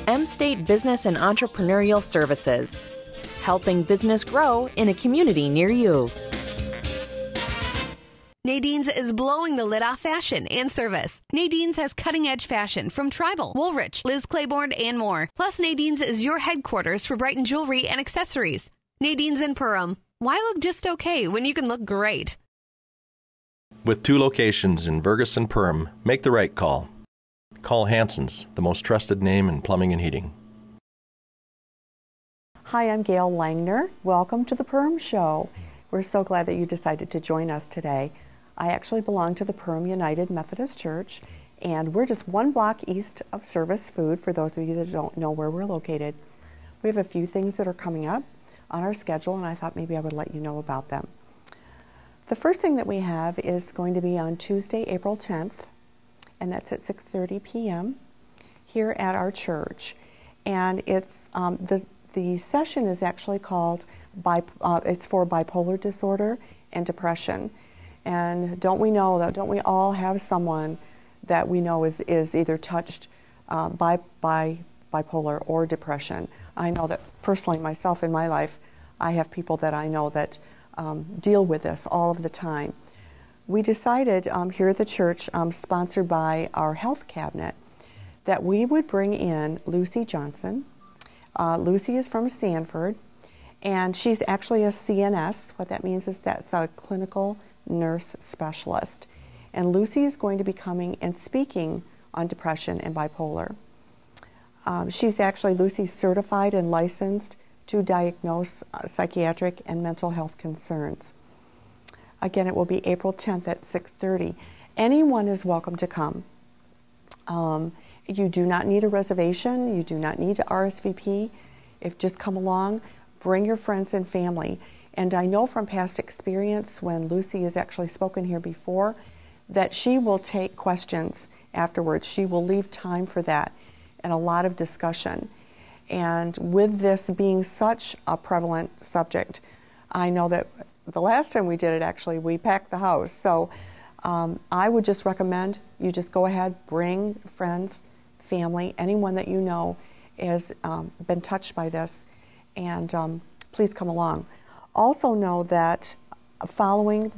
M-State Business and Entrepreneurial Services, helping business grow in a community near you. Nadine's is blowing the lid off fashion and service. Nadine's has cutting-edge fashion from Tribal, Woolrich, Liz Claiborne, and more. Plus, Nadine's is your headquarters for Brighton jewelry and accessories. Nadine's in Perham. Why look just okay when you can look great? With 2 locations in Vergas and Perham, make the right call. Call Hanson's, the most trusted name in plumbing and heating. Hi, I'm Gail Langner. Welcome to the Perham Show. We're so glad that you decided to join us today. I actually belong to the Perham United Methodist Church, and we're just 1 block east of Service Food, for those of you that don't know where we're located. We have a few things that are coming up on our schedule, and I thought maybe I would let you know about them. The first thing that we have is going to be on Tuesday, April 10th, and that's at 6:30 p.m. here at our church. And it's the session is actually called it's for bipolar disorder and depression. And don't we know that? Don't we all have someone that we know is either touched by bipolar or depression? I know that personally myself in my life, I have people that I know that deal with this all of the time. We decided here at the church, sponsored by our health cabinet, that we would bring in Lucy Johnson. Lucy is from Stanford, and she's actually a CNS. What that means is that's a clinical nurse specialist. And Lucy is going to be coming and speaking on depression and bipolar. Lucy's certified and licensed to diagnose psychiatric and mental health concerns. Again, it will be April 10th at 6:30. Anyone is welcome to come. You do not need a reservation. You do not need to RSVP. Just come along, bring your friends and family. And I know from past experience, when Lucy has actually spoken here before, that she will take questions afterwards. She will leave time for that and a lot of discussion. And with this being such a prevalent subject, I know that the last time we did it, actually, we packed the house. So I would just recommend you just go ahead, bring friends, family, anyone that you know has been touched by this, and please come along. Also know that following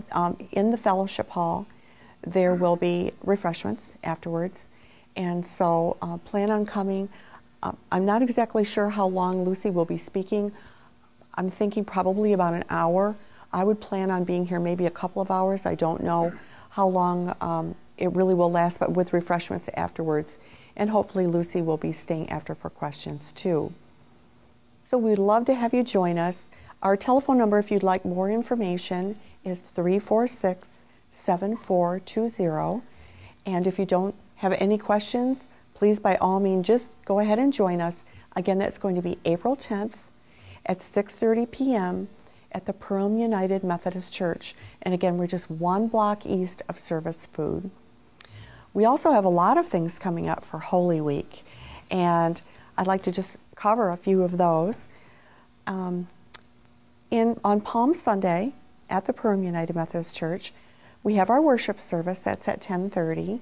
in the fellowship hall, there will be refreshments afterwards, and so plan on coming. I'm not exactly sure how long Lucy will be speaking. I'm thinking probably about an hour. I would plan on being here maybe a couple of hours. I don't know how long it really will last, but with refreshments afterwards. And hopefully Lucy will be staying after for questions too. So we'd love to have you join us. Our telephone number, if you'd like more information, is 346-7420. And if you don't have any questions, please by all means just go ahead and join us. Again, that's going to be April 10th at 6:30 p.m. at the Perham United Methodist Church. And again, we're just 1 block east of Service Food. We also have a lot of things coming up for Holy Week, and I'd like to just cover a few of those. On Palm Sunday at the Perham United Methodist Church, we have our worship service. That's at 10:30,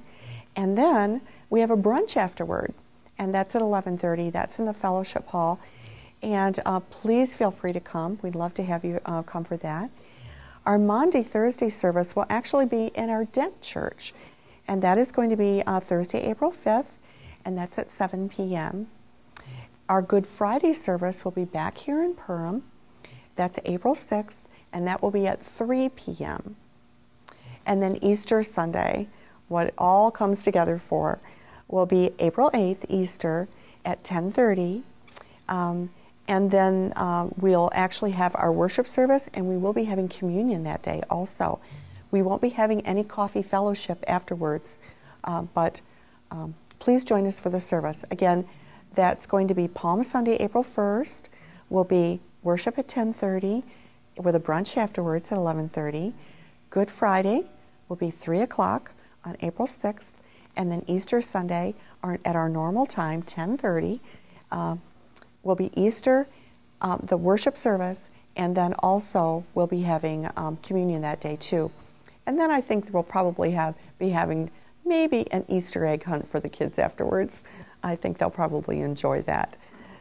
and then we have a brunch afterward, and that's at 11:30. That's in the fellowship hall, and please feel free to come. We'd love to have you come for that. Our Maundy Thursday service will actually be in our Dent Church, and that is going to be Thursday, April 5th, and that's at 7 p.m. Our Good Friday service will be back here in Perham. That's April 6th, and that will be at 3 p.m. And then Easter Sunday, what it all comes together for, will be April 8th, Easter, at 10:30. And then we'll actually have our worship service, and we will be having communion that day also. We won't be having any coffee fellowship afterwards, but please join us for the service. Again, that's going to be Palm Sunday, April 1st. Will be worship at 10:30 with a brunch afterwards at 11:30. Good Friday will be 3 o'clock on April 6th, and then Easter Sunday at our normal time, 10:30. Will be Easter, the worship service, and then also we'll be having communion that day too. And then I think we'll probably be having maybe an Easter egg hunt for the kids afterwards. I think they'll probably enjoy that.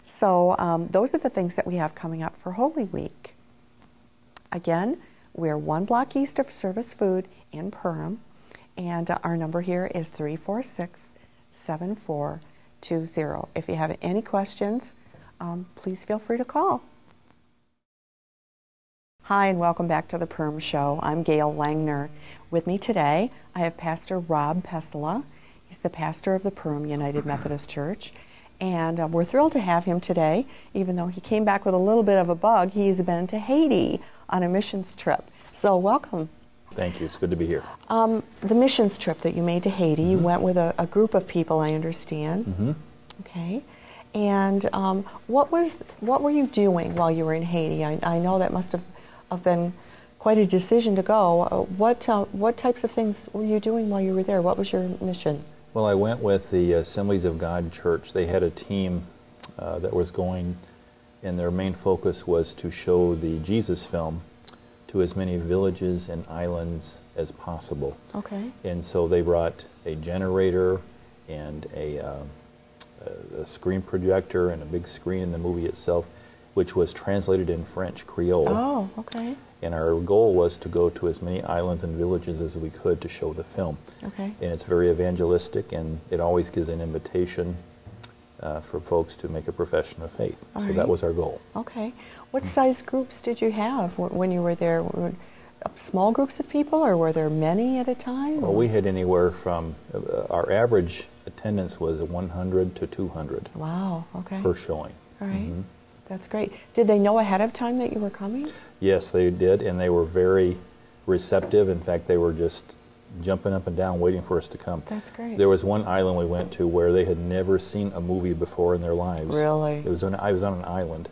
So those are the things that we have coming up for Holy Week. Again, we're 1 block east of Service Food in Perham, and our number here is 346-7420. If you have any questions, please feel free to call. Hi, and welcome back to the Perm Show. I'm Gail Langner. With me today, I have Pastor Rob Pessola. He's the pastor of the Perm United Methodist Church, and we're thrilled to have him today. Even though he came back with a little bit of a bug, he's been to Haiti on a missions trip. So welcome. Thank you. It's good to be here. The missions trip that you made to Haiti, you went with a group of people, I understand. Okay. And what were you doing while you were in Haiti? I know that must have been quite a decision to go. What types of things were you doing while you were there? What was your mission? Well, I went with the Assemblies of God Church. They had a team that was going, and their main focus was to show the Jesus film to as many villages and islands as possible. Okay. And so they brought a generator and a screen projector and a big screen in the movie itself, which was translated in French, Creole. Oh, okay. And our goal was to go to as many islands and villages as we could to show the film. Okay. And it's very evangelistic, and it always gives an invitation for folks to make a profession of faith. All so right. that was our goal. Okay. What size groups did you have when you were there? Small groups of people, or were there many at a time? Well, we had anywhere from, our average attendance was 100 to 200 Wow, okay. per showing. All right. That's great. Did they know ahead of time that you were coming? Yes, they did, and they were very receptive. In fact, they were just jumping up and down waiting for us to come. That's great. There was one island we went to where they had never seen a movie before in their lives. Really? I was on an island,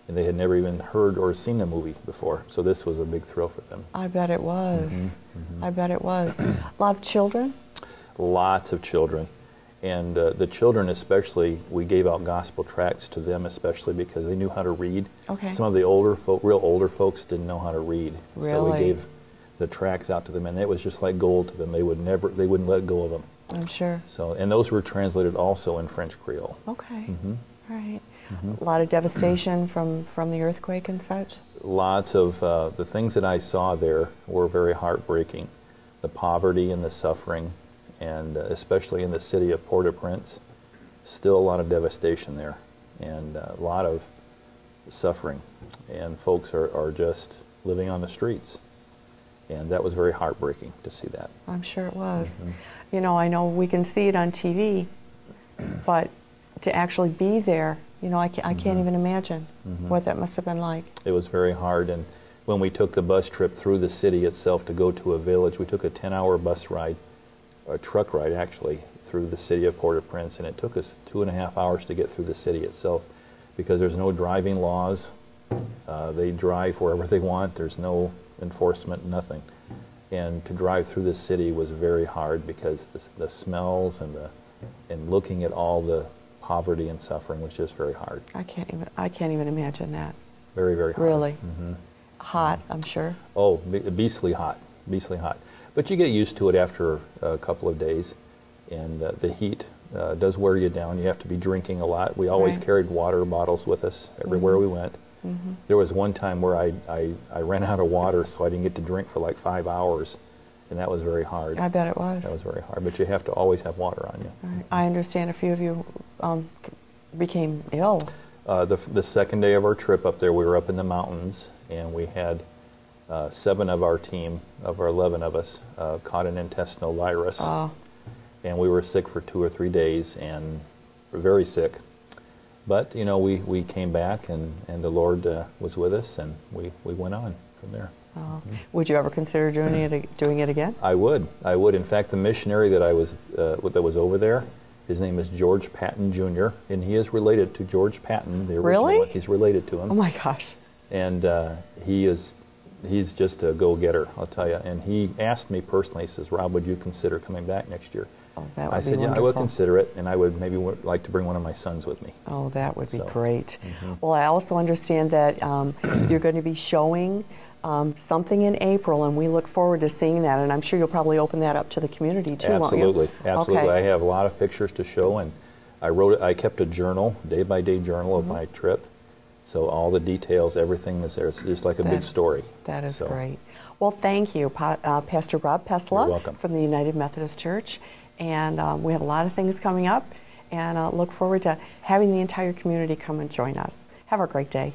and they had never even heard or seen a movie before. So this was a big thrill for them. I bet it was. I bet it was. A lot of children? Lots of children. And the children especially, we gave out gospel tracts to them especially because they knew how to read. Okay. Some of the real older folks didn't know how to read. Really? So we gave the tracts out to them, and it was just like gold to them. They wouldn't let go of them. I'm sure. So, and those were translated also in French Creole. Okay. All right. A lot of devastation from the earthquake and such? Lots of, the things that I saw there were very heartbreaking. The poverty and the suffering, and especially in the city of Port-au-Prince, still a lot of devastation there, and a lot of suffering. And folks are just living on the streets. And that was very heartbreaking to see that. I'm sure it was. You know, I know we can see it on TV, but to actually be there, you know, I can't even imagine what that must have been like. It was very hard, and when we took the bus trip through the city itself to go to a village, we took a 10-hour bus ride, a truck ride actually, through the city of Port-au-Prince, and it took us 2.5 hours to get through the city itself because there's no driving laws. They drive wherever they want. There's no enforcement, nothing. And to drive through the city was very hard because the smells and looking at all the poverty and suffering was just very hard. I can't even imagine that. Very, very hard. Really? Hot, I'm sure. Oh, beastly hot, beastly hot. But you get used to it after a couple of days, and the heat does wear you down. You have to be drinking a lot. We always carried water bottles with us everywhere we went. There was one time where I ran out of water, so I didn't get to drink for like 5 hours, and that was very hard. I bet it was. That was very hard, but you have to always have water on you. Right. I understand a few of you became ill. The second day of our trip up there, we were up in the mountains, and we had 7 of our team, of our 11 of us, caught an intestinal virus. And we were sick for 2 or 3 days, and were very sick. But, you know, we came back, and the Lord was with us, and we went on from there. Would you ever consider doing it again? I would. I would. In fact, the missionary that was over there, his name is George Patton Jr., and he is related to George Patton, the original one. He's related to him. Oh, my gosh. And he's just a go-getter, I'll tell you. And he asked me personally, he says, "Rob, would you consider coming back next year?" Oh, that would I be said, wonderful. "Yeah, I would consider it, and I would maybe like to bring one of my sons with me." Oh, that would be great. Well, I also understand that you're going to be showing something in April, and we look forward to seeing that. And I'm sure you'll probably open that up to the community too, Absolutely, won't you? absolutely. Okay. I have a lot of pictures to show, and I kept a journal, day-by-day journal of my trip. So all the details, everything is there. It's just like a big story. That is great. Well, thank you, Pastor Rob Pesla. You're welcome. From the United Methodist Church. And we have a lot of things coming up, and look forward to having the entire community come and join us. Have a great day.